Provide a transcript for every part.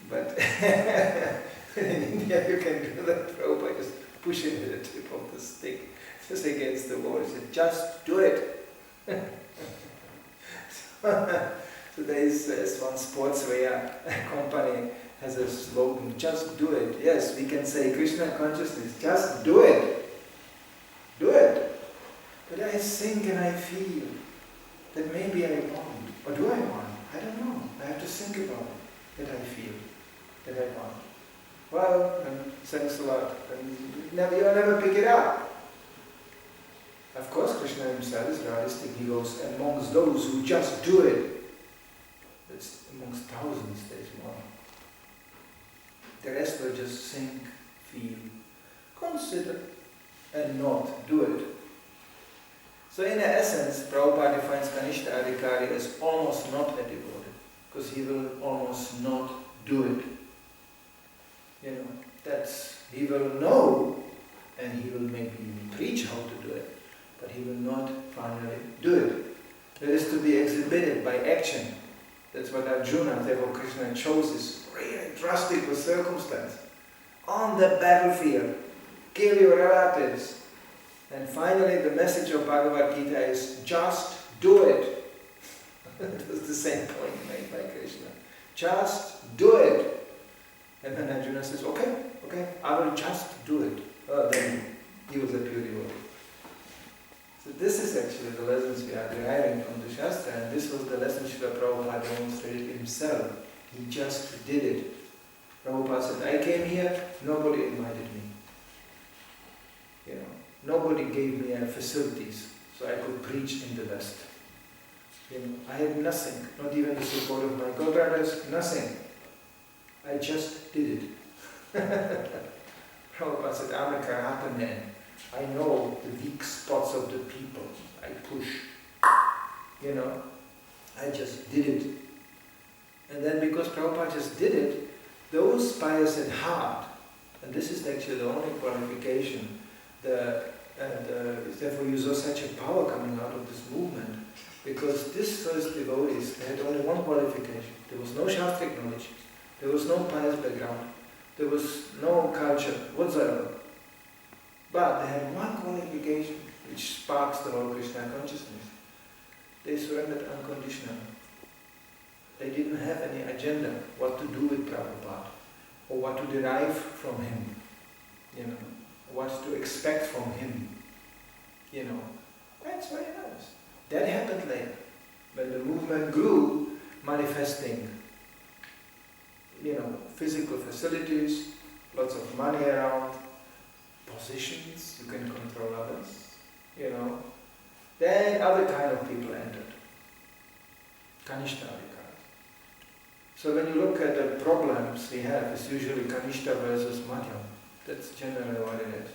But in India you can do that. Prabhupada just push it with the tip of the stick just against the wall. He said, just do it. So there is one sportswear company has a slogan, just do it. Yes, we can say Krishna consciousness, just do it. Do it. But I think and I feel that maybe I want. Or do I want? I don't know. I have to think about it. That I feel. That I want. Well, then, thanks a lot. You'll never pick it up. Of course, Krishna himself is realistic. He goes, amongst those who just do it, that's amongst thousands, there's one. The rest will just think, feel, consider, and not do it. So in essence, Prabhupada defines Kanishta Adhikari as almost not a devotee, because he will almost not do it. He will know, and he will maybe even preach how to do it, but he will not finally do it. It is to be exhibited by action. That's what Arjuna, therefore Krishna chose this really drastic circumstance. On the battlefield, kill your relatives. And finally the message of Bhagavad Gita is, just do it. It was the same point made by Krishna. Just do it. And then Arjuna says, okay, I will just do it. Then he was a pure devotee. So this is actually the lessons we are deriving from the Shastra, and this was the lesson Srila Prabhupada demonstrated himself. He just did it. Prabhupada said, I came here, nobody invited me. Nobody gave me facilities so I could preach in the West. I had nothing, not even the support of my godbrothers, nothing. I just did it. Prabhupada said, I'm a karate man. I know the weak spots of the people. I push. I just did it. And then because Prabhupada just did it, those pious at heart, and this is actually the only qualification, therefore you saw such a power coming out of this movement, because these first devotees, they had only one qualification. There was no Shastric knowledge, there was no pious background, there was no culture whatsoever. But they had one qualification which sparks the whole Krishna consciousness. They surrendered unconditionally. They didn't have any agenda what to do with Prabhupada or what to derive from him, what to expect from him. That's very nice. That happened later, when the movement grew, manifesting physical facilities, lots of money around, positions, you can control others, Then other kind of people entered. Kanishta Adhikari. So when you look at the problems we have, it's usually Kanishta versus Madhyam. That's generally what it is.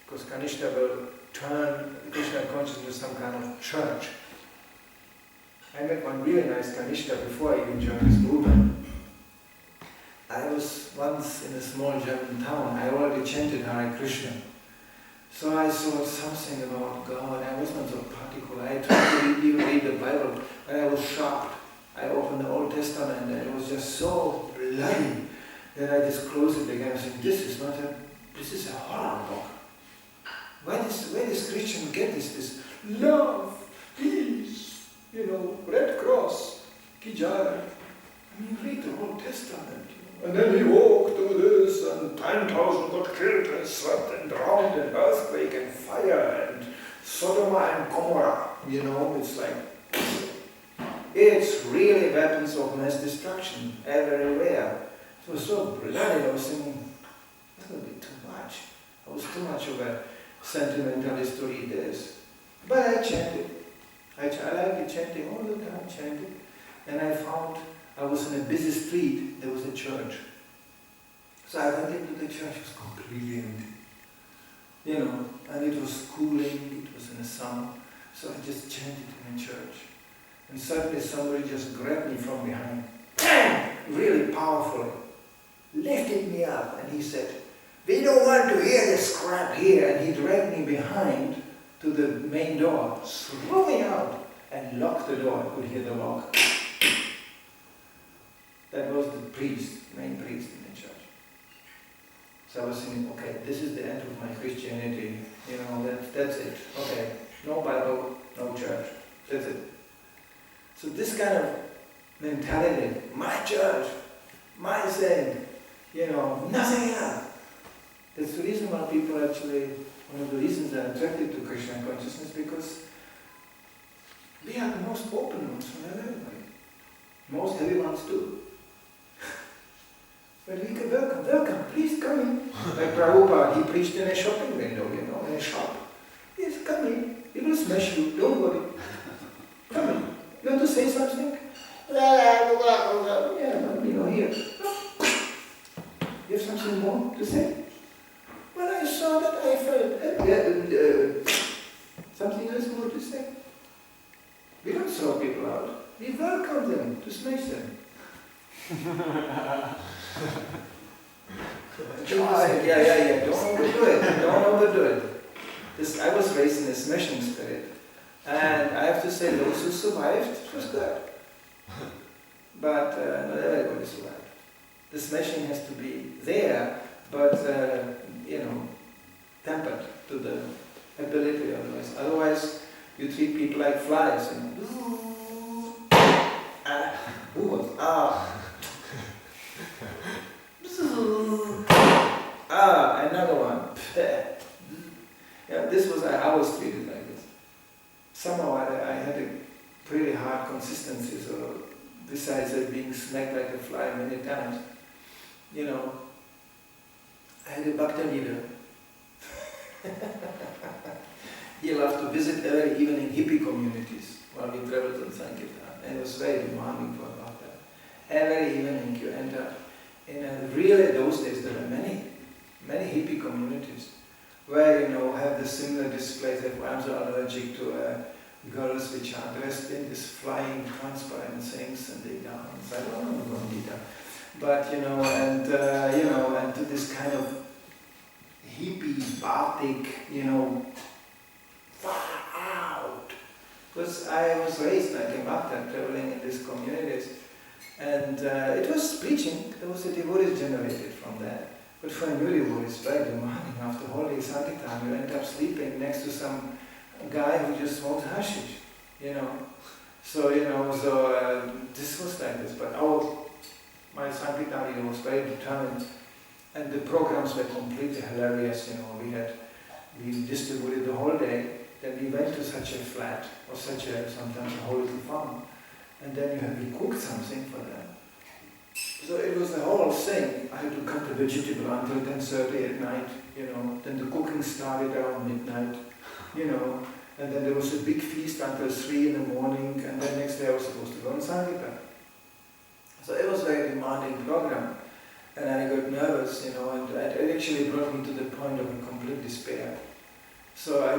Because Kanishta will turn Krishna consciousness into some kind of church. I met one really nice Kanishta before I even joined this movement. I was once in a small German town. I already chanted Hare Krishna. So I saw something about God. I was not so particular. I tried to even read the Bible, but I was shocked. I opened the Old Testament and it was just so bloody that I just closed it again. I said, this is a horror book. Where does Christian get this love, peace, Red Cross, Kijai? Read the Old Testament. And then he walked to this, and 10,000 got killed and swept and drowned, and earthquake and fire and Sodom and Gomorrah. It's like, it's really weapons of mass destruction everywhere. It was so bloody. I was thinking, that would be too much. I was too much of a sentimentalist to read this. But I chanted. I like chanting all the time, chanted. And I found I was in a busy street, there was a church. So I went into the church, it was completely empty. And it was cooling, it was in the summer. So I just chanted in the church. And suddenly somebody just grabbed me from behind. Bam! Really powerfully. Lifted me up and he said, we don't want to hear this crap here. And he dragged me behind to the main door, threw me out and locked the door. I could hear the lock. That was the priest, main priest in the church. So I was thinking, okay, this is the end of my Christianity. That's it. Okay, no Bible, no church. That's it. So this kind of mentality, my church, my thing, nothing else. That's the reason why people actually, one of the reasons they're attracted to Krishna consciousness, because we are the most open ones from everybody. Most heavy ones too. But we can welcome, please come in. Like Prabhupada, he preached in a shopping window, in a shop. Yes, come in, he will smash you, don't worry. Come in. You want to say something? Yeah, but here. You have something more to say? Well, I saw that, I felt something else more to say. We don't throw people out. We welcome them to smash them. Yeah. Don't overdo it. I was raised in a smashing spirit. And I have to say, those who survived, it was good. But not everybody survived. The smashing has to be there, but tempered to the ability otherwise you treat people like flies. Another one. I was treated like this. Somehow I had a pretty hard consistency, so besides being smacked like a fly many times, I had a bhakta leader. He loved to visit every evening hippie communities while we traveled on Sankirtan, and it was very demanding for a bhakta. Every evening you enter really those days there were many hippie communities where have the similar displays that I'm so allergic to girls which are dressed in this flying transparent things and they dance. I don't know Gandhita. But and to this kind of hippie, batik, far out. Because I was raised like a bhakta, traveling in these communities. And it was preaching, there was a devotees generated from that. But for a new devotee, it's very demanding. After holy Sankirtan, you end up sleeping next to some guy who just smokes hashish, So, this was like this. But my Sankirtan leader was very determined. And the programs were completely hilarious, we distributed the whole day. Then we went to such a flat, or sometimes a whole little farm. And then we cooked something for them. So it was the whole thing. I had to cut the vegetable until 10:30 at night, Then the cooking started around midnight, And then there was a big feast until 3 in the morning, and then next day I was supposed to go on Sankirtan. So it was a very demanding program. And I got nervous, and it actually brought me to the point of complete despair. So I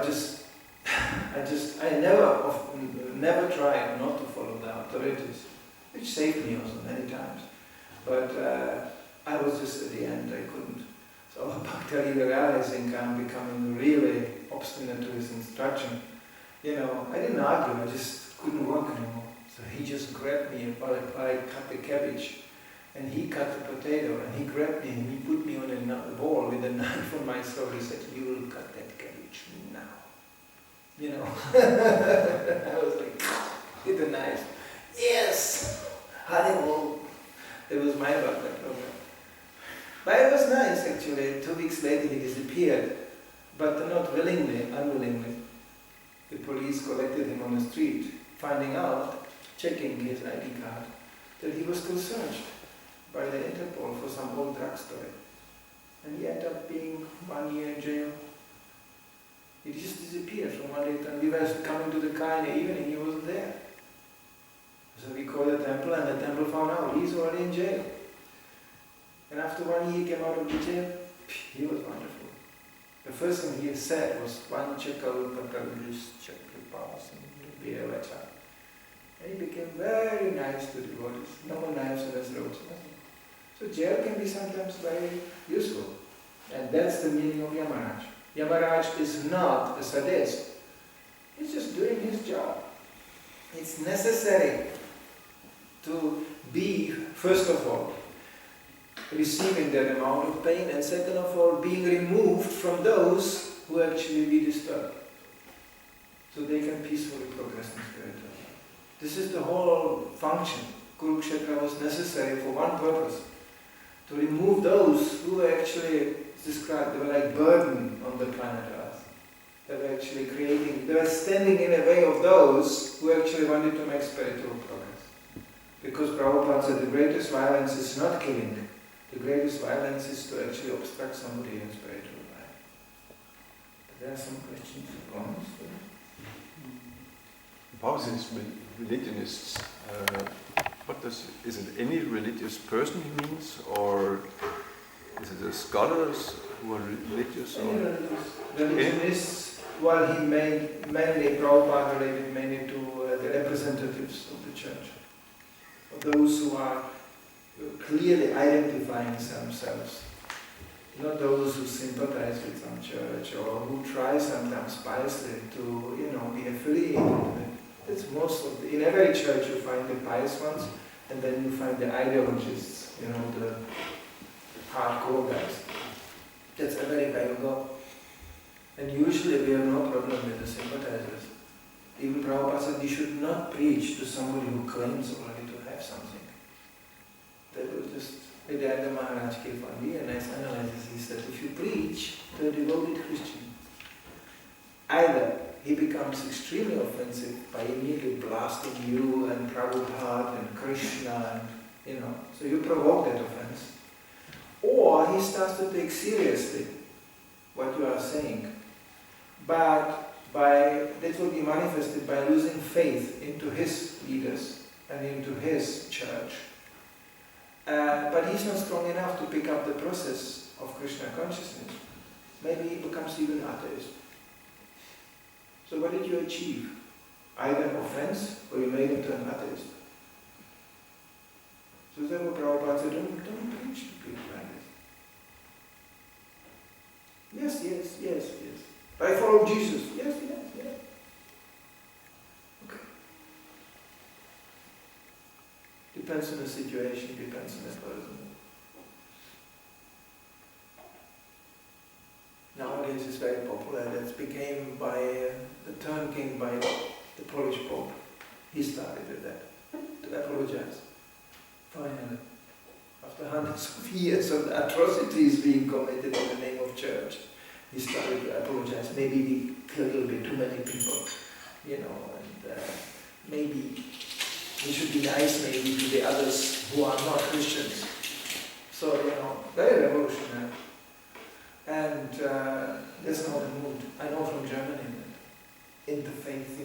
never tried not to follow the authorities, which saved me also many times. But I was just at the end, I couldn't. So Bhakta leader realizing I'm becoming really obstinate to his instruction. I didn't argue, I just couldn't work anymore. So he just grabbed me while I cut the cabbage. And he cut the potato, and he grabbed me, and he put me on a wall with a knife on my throat. He said, "You will cut that cabbage now." I was like, with the knife. Yes! Haribo! That was my bhakta program. But it was nice, actually. 2 weeks later, he disappeared. But not unwillingly. The police collected him on the street, finding out, checking his ID card, that he was still searched by the Interpol for some old drug story. And he ended up being 1 year in jail. He just disappeared from one day, and we were coming to the car in the evening, he wasn't there. So we called the temple, and the temple found out he's already in jail. And after 1 year he came out of the jail, he was wonderful. The first thing he said was, and he became very nice to devotees. No more knives on his roads, nothing. So jail can be sometimes very useful. And that's the meaning of Yamaraj. Yamaraj is not a sadist. He's just doing his job. It's necessary to be first of all, receiving that amount of pain, and second of all, being removed from those who actually be disturbed, so they can peacefully progress in spiritual life. This is the whole function. Kurukshetra was necessary for one purpose, to remove those who were actually described, they were like burden on the planet Earth. They were actually they were standing in the way of those who actually wanted to make spiritual progress. Because Prabhupada said the greatest violence is not killing, the greatest violence is to actually obstruct somebody in spiritual life. But there are some questions or comments. About these religionists, is it any religious person he means, or is it the scholars who are religious? Any religionists, well, he mainly, Prabhupada related mainly to the representatives of the church, or those who are clearly identifying themselves, not those who sympathize with some church or who try sometimes piously to, be affiliated with it. It's most of in every church you find the pious ones, and then you find the ideologists, the hardcore guys. That's every way you go. And usually we have no problem with the sympathizers. Even Prabhupada said you should not preach to somebody who claims already to have something. They will just, Vedanta Maharaj gave only a nice analysis. He said if you preach to a devoted Christian, either he becomes extremely offensive by immediately blasting you and Prabhupada and Krishna, and, so you provoke that offense. Or he starts to take seriously what you are saying. But that will be manifested by losing faith into his leaders and into his church. But he's not strong enough to pick up the process of Krishna consciousness. Maybe he becomes even atheist. So what did you achieve? Either an offense, or you made him to an atheist. So therefore Prabhupada said, don't preach to people like this. Yes. I follow Jesus. Yes. Okay. Depends on the situation, depends on the person. Nowadays it's very popular. That became by the turn king by the Polish Pope. He started with that, to apologize. Finally, after hundreds of years of the atrocities being committed in the name of church, he started to apologize. Maybe we killed a little bit too many people, and maybe we should be nice maybe to the others who are not Christians. So, very revolutionary. And that's not the mood. I know from Germany that interfaith,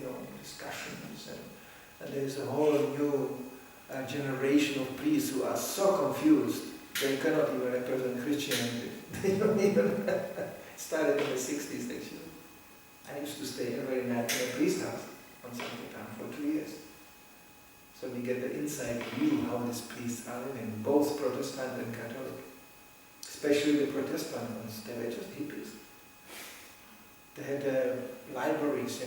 discussions, and there's a whole new generation of priests who are so confused, they cannot even represent Christianity. They don't even started in the 60s actually. I used to stay every night in a priest house on Sankirtan for 2 years. So we get the inside view how these priests are living, both Protestant and Catholic. Especially the Protestant ones, they were just hippies. They had libraries,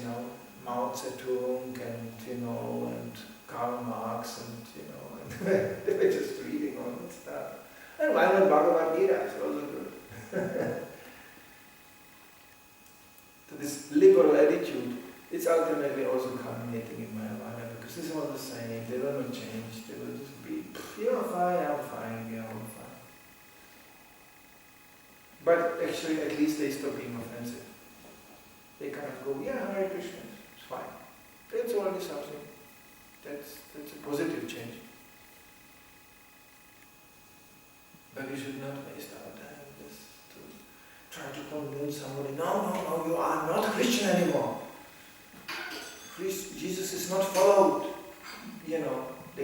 Mao Zedong and Karl Marx and they were just reading all that stuff. And why not Bhagavad Gita? It's also good. So this liberal attitude, it's ultimately also culminating in Mayavada, because this is what they're saying. They will not change. They will just be, you're fine, I'm fine, we're all fine. But actually, at least they stop being offensive. They kind of go, yeah, Hare Krishna, it's fine. That's already something. That's a positive change. But we should not waste our time just to try to convince somebody, no, you are not a Christian anymore. Jesus is not followed. They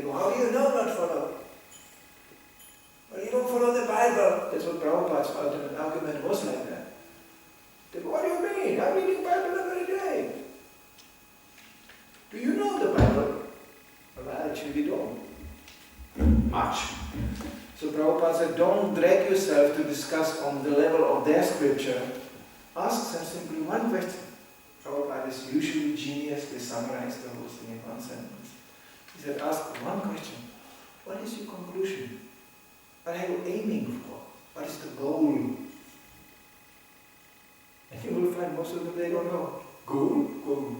go, how do you know not followed? Well, you don't follow the Bible. That's what Prabhupada's ultimate argument was like that. They go, what do you mean? I'm reading Bible every day. Do you know the Bible? Well, actually we don't. Much. So Prabhupada said, don't drag yourself to discuss on the level of their scripture. Ask them simply one question. Prabhupada is usually genius. They summarize the whole thing in one sentence. He said, ask one question. What is your conclusion? What are you aiming for? What is the goal? And you will find most of them, they don't know. Goal? Goal.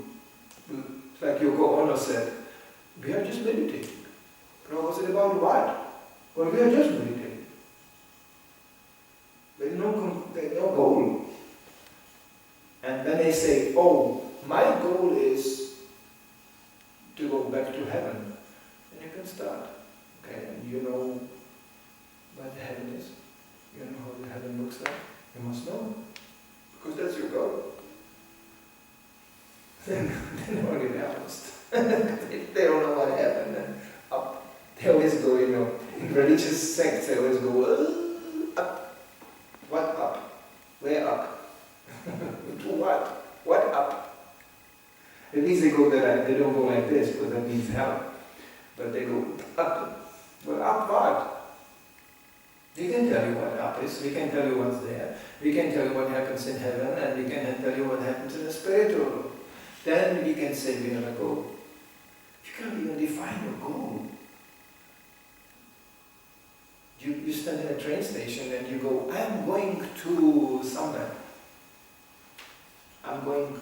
It's like Yoko Ono said, we are just meditating. Prabhupada said, about what? Well, we are just meditating. There's no goal. And then they say, oh, my goal is to go back to heaven. And you can start. Okay, and you know what the heaven is. You know how the heaven looks like. You must know. Because that's your goal. Then only they're lost. They don't know what happened. And up. They always go, in religious sects, they always go, up. What up? Where up? To what? What up? At least they go there, they don't go like this, because that means hell. But they go up. Well, up what? We can tell you what up is, we can tell you what's there, we can tell you what happens in heaven, and we can tell you what happens in the spiritual world. Then we can say we're going to go. You can't even define your goal. You stand in a train station and you go, I'm going to somewhere. I'm going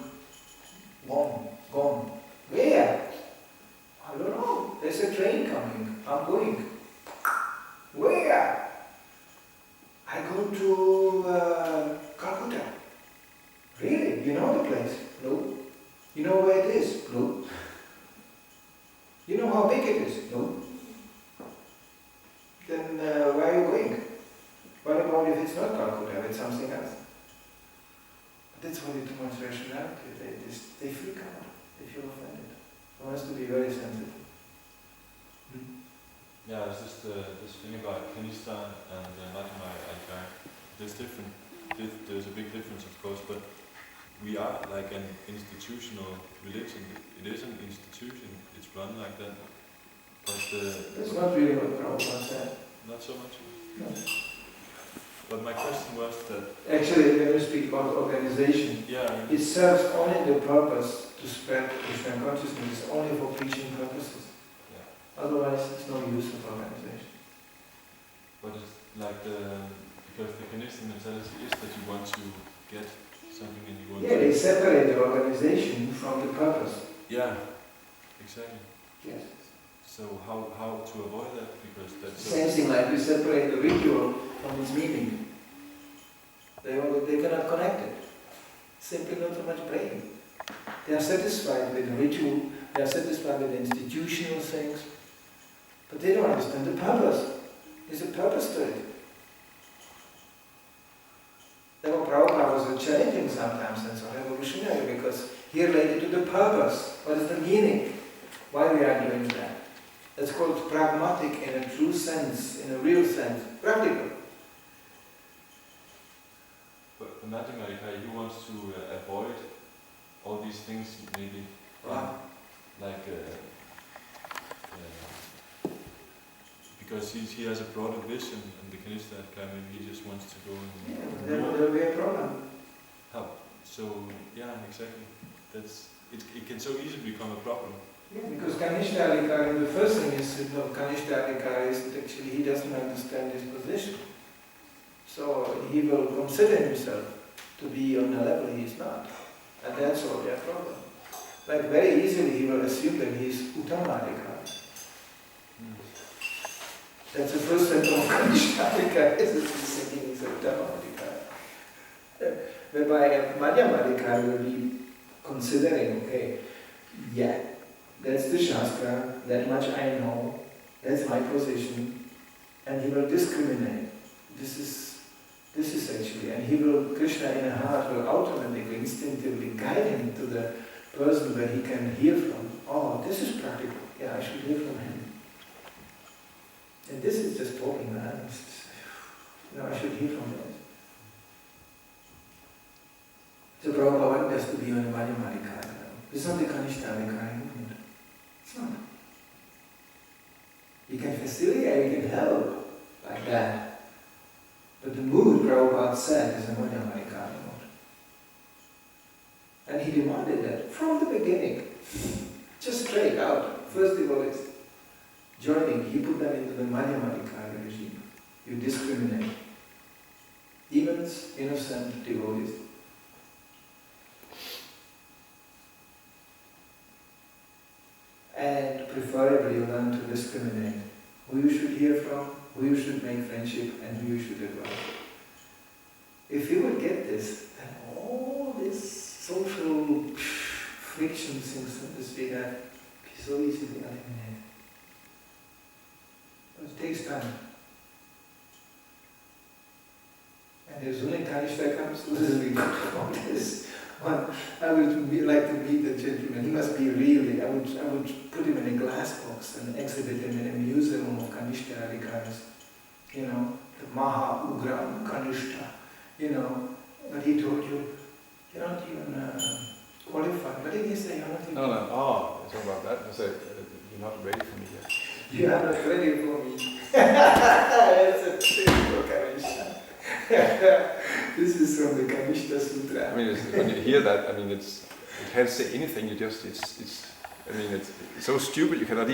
gone. Where? I don't know. There's a train coming. I'm going. Where? I go to Calcutta. Really? You know the place? No. You know where it is? No. You know how big it is? No. Then where are you going? What about if it's not Calcutta, if it's something else? But that's why they too much rationality. They freak out. They feel offended. One has to be very sensitive. Yeah, it's just this thing about Kanishta and Manidhara. There's different. There's a big difference, of course, but we are like an institutional religion. It is an institution. It's run like that. But that's not really what Prabhupada said. Not so much. No. But my question was that actually, when you speak about organization, it serves only the purpose to spread Krishna consciousness. It's only for preaching purposes. Yeah. Otherwise, it's no use of organization. But it's like because the Kanishta mentality is that you want to get something and you want to... they separate the organization from the purpose. Yeah, exactly. Yes. So how to avoid that? Because that's... Same thing like we separate the ritual from its meaning. They cannot connect it. Simply not so much praying. They are satisfied with the ritual, they are satisfied with the institutional things, but they don't understand the purpose. There's a purpose to it. Therefore Prabhupada was challenging sometimes and so revolutionary because he related to the purpose. What is the meaning? Why we are doing that? That's called pragmatic in a true sense, in a real sense, practical. But Manidhara, he wants to avoid all these things maybe, like because he has a broader vision, and the Kanishta maybe he just wants to go and... Yeah, then there will be a problem. How? So, yeah, exactly. It can so easily become a problem. Yeah, because Kanishta Adhikari, the first thing is, Kanishta Adhikari is that actually he doesn't understand his position. So he will consider himself to be on a level he is not. And that's all their problem. Like very easily he will assume that he is Uttama Adhikari. That's the first symptom of Kanishta Adhikari, is that he's thinking he's Uttama Adhikari. Whereby a Madhyama Adhikari will be considering, okay, that's the Shastra, that much I know, that's my position, and he will discriminate. This is actually, and he will, Krishna in a heart will automatically, instinctively guide him to the person where he can hear from. Oh, this is practical. Yeah, I should hear from him. And this is just talking, man. I should hear from this. So Prabhupada wants us to be on the Madhyama Adhikari. It's not the Kanishta Adhikari movement. It's not. You can facilitate, you can help like that. But the mood Prabhupada said is a Madhyama Adhikari mood. And he demanded that from the beginning. Just straight out. First devotees. joining, he put them into the Madhyamadikari regime. You discriminate. Demons, innocent devotees. And preferably you learn to discriminate. Who you should hear from, who you should make friendship, and who you should advise. If you would get this, then all this social friction things that this we have be so easily eliminated. But it takes time. And if Zuni Kanishta comes, this is really about this one. I would like to meet the gentleman. He must be really, I would put him in a glass box and exhibit him in a museum of Kanishta Adhikaras. You know, the Maha Ugram Kanishta. You know, but he told you, you're not even qualified. What did he say? You're not even No. Oh, it's about that. I said, you're not ready for me yet. You are not ready for me. That's a typical Kanishta. This is from the Kanishta Sutra. I mean, when you hear that, I mean, it can't say anything. You just, it's so stupid. You're not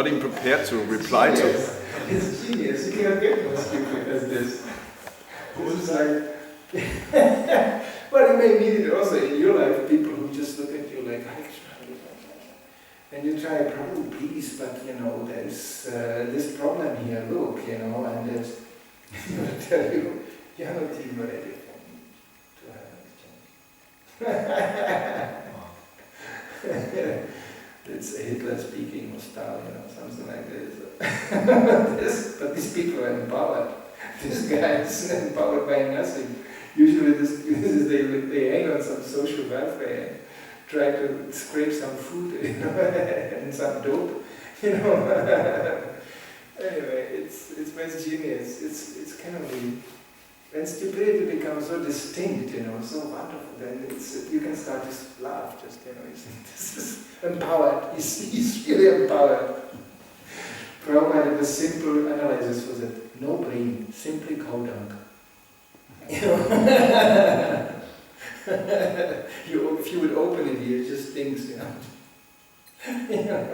even prepared to reply to it. It's genius. You cannot get more stupid as this. This is like, well, you may meet it also in your life. People who just look at you like, and you try, Prabhu, please, but you know, there's this problem here. Look, you know, and there's. I'm going to tell you. You're not even ready for me to have an exchange. It's Hitler speaking or Stalin or something like this. But these people are empowered. This guy is empowered by nothing. Usually they hang on some social welfare and try to scrape some food, you know, and some dope, you know. Anyway, it's very genius. It's kind of when stupidity becomes so distinct, you know, so wonderful, then you can start to laugh, just, you know, this is empowered, he's really empowered. Prabhupada had a simple analysis for that, no brain, simply cow dung. You know? If you would open it here, it just stinks, you know. You know?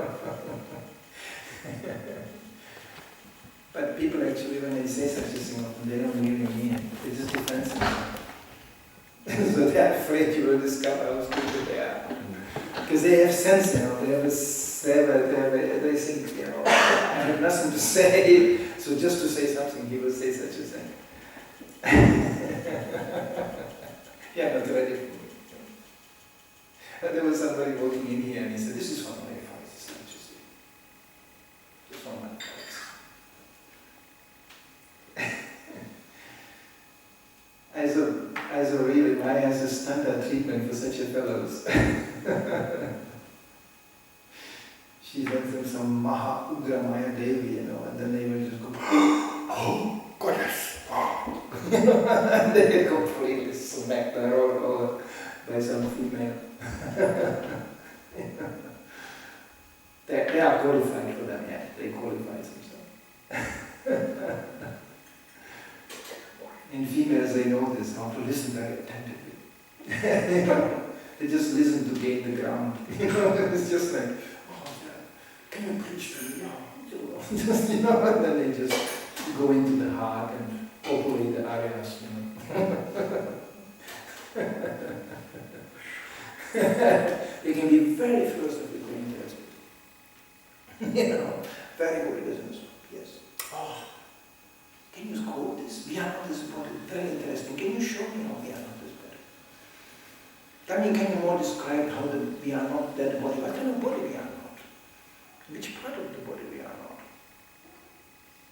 But people actually, when they say such a thing, often they don't really mean it. They just defend themselves. So they're afraid you will discover how stupid they are. Because they have sense, you know. They think, you know, I have nothing to say. So just to say something, he will say such a thing. Yeah, not ready for me. And there was somebody walking in here and he said, this is one of my advices, don't you see? Just one of my advices. Also really, Maya has a standard treatment for such a fellows. She sends them some Maha Ugra Maya Devi, you know, and then they will just go, oh, goodness, oh. And they get completely smacked over by some female. They are qualified for them, yeah, they qualify themselves. In females, they know this, how to listen very attentively. You know, they just listen to gain the ground. You know, it's just like, oh, yeah, can you preach to me? Oh, just, you know, and then they just go into the heart and populate the areas, you know. They can be very philosophically interested. You know, very good listeners. Yes. Oh. Can you quote this? We are not this body. Very interesting. Can you show me how we are not this body? Can you more describe how we are not that body? What kind of body we are not? Which part of the body we are not?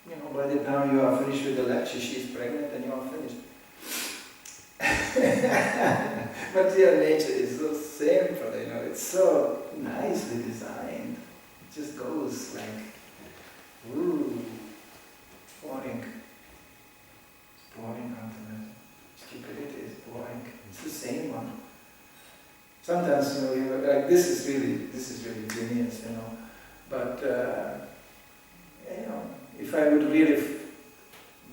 You know, by the time you are finished with the lecture, she is pregnant and you are finished. Material nature is so simple, you know, it's so nicely designed. It just goes like, ooh, boring. Boring ultimately. Stupidity is boring. It's the same one. Sometimes, you know, like this is really genius, you know. But you know, if I would really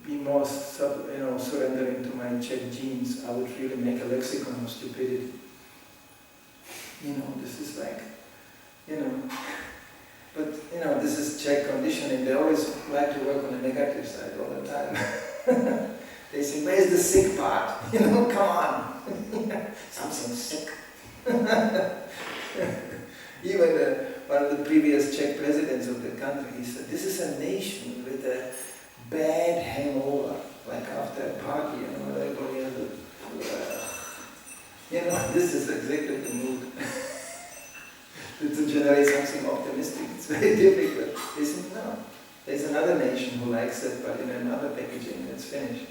be more, surrendering to my Czech genes, I would really make a lexicon of stupidity. You know, this is like, you know, But this is Czech conditioning. They always like to work on the negative side all the time. They say, where's the sick part? Come on. Something sick. Even one of the previous Czech presidents of the country, he said, this is a nation with a bad hangover, like after a party, everybody has this is exactly the mood. To generate something optimistic, it's very difficult. They said, no, there's another nation who likes it, but in another packaging, it's finished.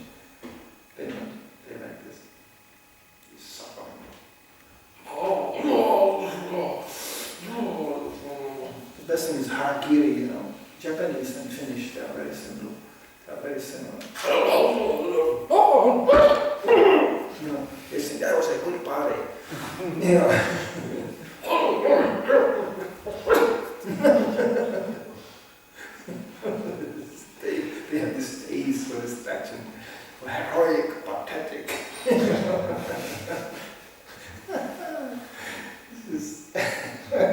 Finland, they like this. It's suffering. The best thing is harakiri, Japanese and Finnish, they are very simple. They are very similar. They think that was a good party. They have this taste for distraction. Heroic, pathetic.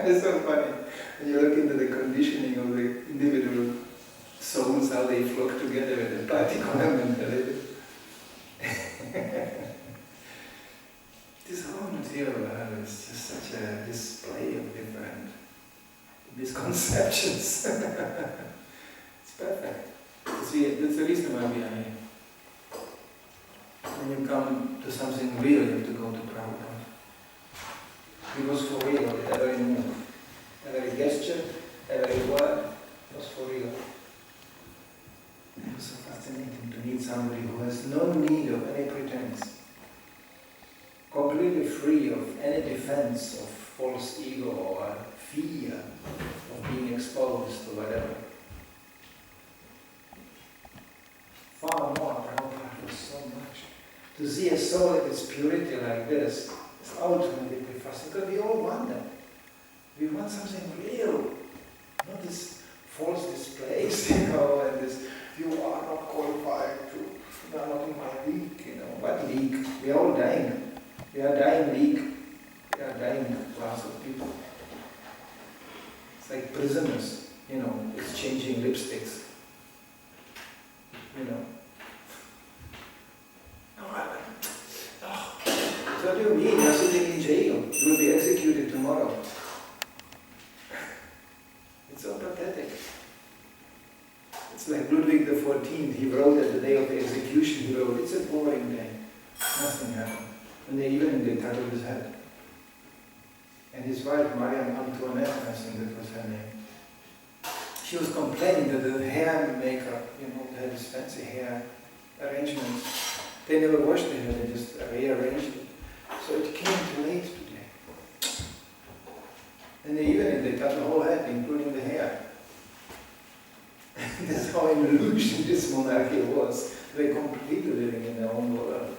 It's so funny. When you look into the conditioning of the individual souls, how they flock together in the party mentality. This whole material world is just such a display of different misconceptions. It's perfect. See, that's the reason why we are here. When you come to something real, you have to go to Prabhupada. Because for real, every move, every gesture, every word was for real. It was so fascinating to meet somebody who has no need of any pretense, completely free of any defense of false ego or fear of being exposed or whatever. Far more, Prabhupada was so much. To see a soul in its purity like this is ultimately fascinating, because we all want that. We want something real, not this false displays, and this, you are not qualified to, you are not in my league, What league? We are all dying. We are dying league. We are dying class of people. It's like prisoners, exchanging lipsticks. So what do you mean? You're sitting in jail. You will be executed tomorrow. It's so pathetic. It's like Ludwig XIV. He wrote at the day of the execution, he wrote, it's a boring day. Nothing happened. And they cut off his head. And his wife, Maria Antoinette, I think that was her name, she was complaining that the hair maker, they had this fancy hair arrangements. They never washed their hair, they just rearranged it. So it came too late today. And they cut the whole head, including the hair. That's how in illusion this monarchy was. They're completely living in their own world.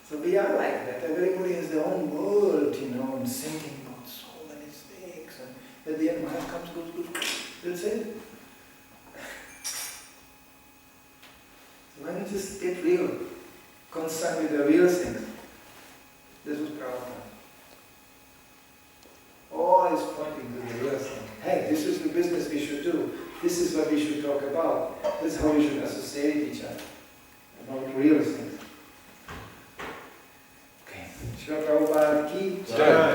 So we are like that. Everybody has their own world, and thinking about so many things. And at the end, life comes, goes. That's it. So when you just get real, concerned with the real things, this was Prabhupada. Always pointing to the real thing. Hey, this is the business we should do. This is what we should talk about. This is how we should associate each other. About real things. Okay. Srila Prabhupada ki jai.